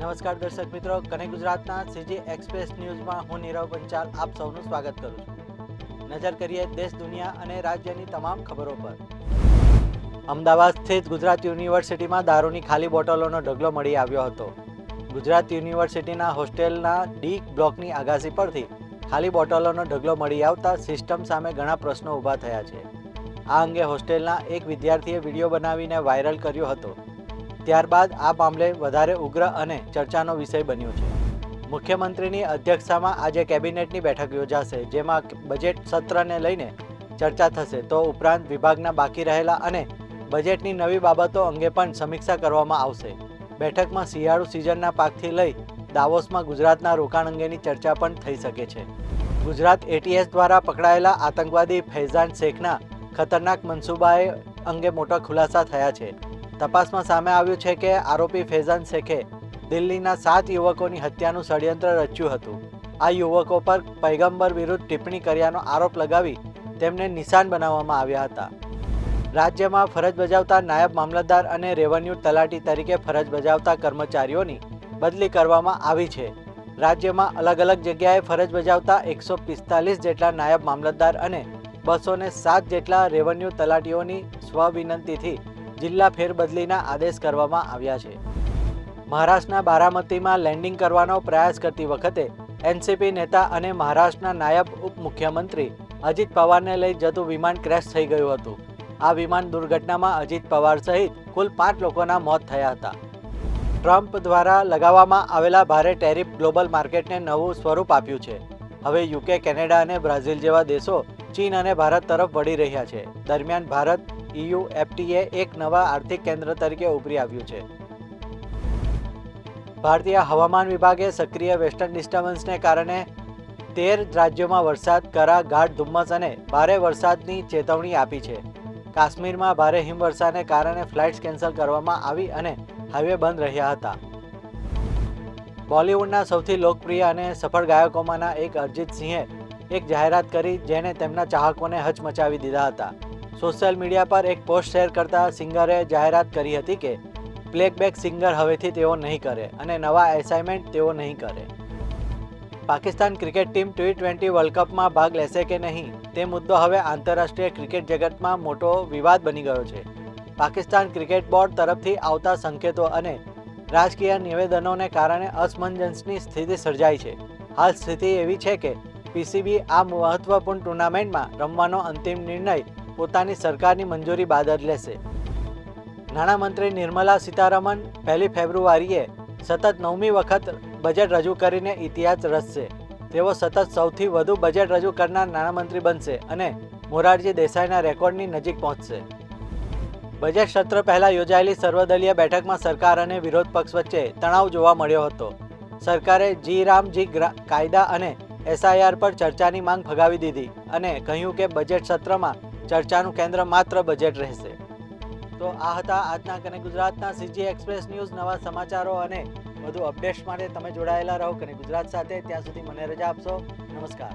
નમસ્કાર દર્શક મિત્રો, કનેક્ટ ગુજરાતના સીજી એક્સપ્રેસ ન્યૂઝમાં હું નીરવ પંચાલ આપ સૌનું સ્વાગત કરું છું। નજર કરીએ દેશ, દુનિયા અને રાજ્યની તમામ ખબરો પર। અમદાવાદ સ્થિત ગુજરાત યુનિવર્સિટીમાં દારૂની ખાલી બોટલોનો ઢગલો મળી આવ્યો હતો। ગુજરાત યુનિવર્સિટીના હોસ્ટેલના ડી બ્લોકની આગાસી પરથી ખાલી બોટલોનો ઢગલો મળી આવતા સિસ્ટમ સામે ઘણા પ્રશ્નો ઊભા થયા છે। આ અંગે હોસ્ટેલના એક વિદ્યાર્થીએ વિડીયો બનાવીને વાયરલ કર્યો હતો। ત્યારબાદ આ મામલે વધારે ઉગ્ર અને ચર્ચાનો વિષય બન્યો છે। મુખ્યમંત્રીની અધ્યક્ષતામાં આજે કેબિનેટની બેઠક યોજાશે, જેમાં બજેટ સત્રને લઈને ચર્ચા થશે। તો ઉપરાંત વિભાગના બાકી રહેલા અને બજેટની નવી બાબતો અંગે પણ સમીક્ષા કરવામાં આવશે। બેઠકમાં શિયાળુ સિઝનના પાકથી લઈ દાવોસમાં ગુજરાતના રોકાણ અંગેની ચર્ચા પણ થઈ શકે છે। ગુજરાત એટીએસ દ્વારા પકડાયેલા આતંકવાદી ફૈઝાન શેખના ખતરનાક મનસૂબાએ અંગે મોટા ખુલાસા થયા છે। તપાસમાં સામે આવ્યું છે કે આરોપી ફૈઝાન શેખે દિલ્હીના 7 યુવકોની હત્યાનું ષડયંત્ર રચ્યું હતું। આ યુવકો પર પૈગંબર વિરુદ્ધ ટિપ્પણી કર્યાનો આરોપ લગાવી તેમને નિશાન બનાવવામાં આવ્યા હતા। રાજ્યમાં ફરજ બજાવતા નાયબ મામલતદાર અને રેવન્યુ તલાટી તરીકે ફરજ બજાવતા કર્મચારીઓની બદલી કરવામાં આવી છે। રાજ્યમાં અલગ અલગ જગ્યાએ ફરજ બજાવતા 145 જેટલા નાયબ મામલતદાર અને 207 જેટલા રેવન્યુ તલાટીઓની સ્વવિનંતીથી જિલ્લા ફેરબદલીના આદેશ કરવામાં આવ્યા છે। મહારાષ્ટ્રના બારામતીમાં લેન્ડિંગ કરવાનો પ્રયાસ કરતી વખતે એનસીપી નેતા અને મહારાષ્ટ્રના નાયબ ઉપમુખ્યમંત્રી અજીત પવારને લઈ જતું વિમાન ક્રેશ થઈ ગયું હતું। આ વિમાન દુર્ઘટનામાં અજીત પવાર સહિત કુલ 5 લોકોના મોત થયા હતા। ટ્રમ્પ દ્વારા લગાવવામાં આવેલા ભારે ટેરિફ ગ્લોબલ માર્કેટને નવું સ્વરૂપ આપ્યું છે। હવે યુકે, કેનેડા અને બ્રાઝિલ જેવા દેશો ચીન અને ભારત તરફ વળી રહ્યા છે। દરમિયાન ભારત EU FTA એક નવા આર્થિક કેન્દ્ર તરીકે ઉભરી આવ્યું છે। ભારતીય હવામાન વિભાગે સક્રિય વેસ્ટર્ન ડિસ્ટર્બન્સને કારણે 13 રાજ્યોમાં વરસાદ, કરા, ગાઢ ધુમ્મસ અને ભારે વરસાદની ચેતવણી આપી છે। કાશ્મીરમાં ભારે હિમવર્ષાને કારણે ફ્લાઇટ્સ કેન્સલ કરવામાં આવી અને હાઈવે બંધ રહ્યા હતા। બોલિવૂડના સૌથી લોકપ્રિય અને સફળ ગાયકોમાંના એક અરિજીત સિંહે એક જાહેરાત કરી જેને તેમના ચાહકોને હચમચાવી દીધા હતા। સોશિયલ મીડિયા પર એક પોસ્ટ શેર કરતા સિંગરે જાહેરાત કરી હતી કે પ્લેબેક સિંગર હવેથી તેઓ નહીં કરે અને નવા એસાઇનમેન્ટ તેઓ નહીં કરે। Pakistan cricket team T20 world કપમાં ભાગ લેશે કે નહીં તે મુદ્દો હવે આંતરરાષ્ટ્રીય ક્રિકેટ જગતમાં મોટો વિવાદ બની ગયો છે। પાકિસ્તાન ક્રિકેટ બોર્ડ તરફથી આવતા સંકેતો અને રાજકીય નિવેદનોને કારણે અસમંજસની સ્થિતિ સર્જાઈ છે। હાલ સ્થિતિ એવી છે કે પીસીબી આ મહત્વપૂર્ણ ટુર્નામેન્ટમાં રમવાનો અંતિમ નિર્ણય પોતાની સરકારની મંજૂરી બાદ જ લેશે। નાણામંત્રી નિર્મલા સીતારમણ 1 ફેબ્રુઆરીએ સતત 9મી વખત બજેટ રજૂ કરીને ઇતિહાસ રચશે। તેઓ સતત સૌથી વધુ બજેટ રજૂ કરનાર નાણામંત્રી બનશે અને મોરારજી દેસાઈના રેકોર્ડની નજીક પહોંચશે। બજેટ સત્ર પહેલા યોજાયેલી સર્વદલીય બેઠકમાં સરકાર અને વિરોધ પક્ષ વચ્ચે તણાવ જોવા મળ્યો હતો। સરકારે જી કાયદા અને SIR પર ચર્ચાની માંગ ફગાવી દીધી અને કહ્યું કે બજેટ સત્રમાં ચર્ચાનું કેન્દ્ર માત્ર બજેટ રહેશે। તો આ હતા આજના કનેક્ટ ગુજરાતના સીજી એક્સપ્રેસ ન્યૂઝ। નવા સમાચારો અને વધુ અપડેટ્સ માટે તમે જોડાયેલા રહો કનેક્ટ ગુજરાત સાથે। ત્યાં સુધી મને રજા આપશો। નમસ્કાર।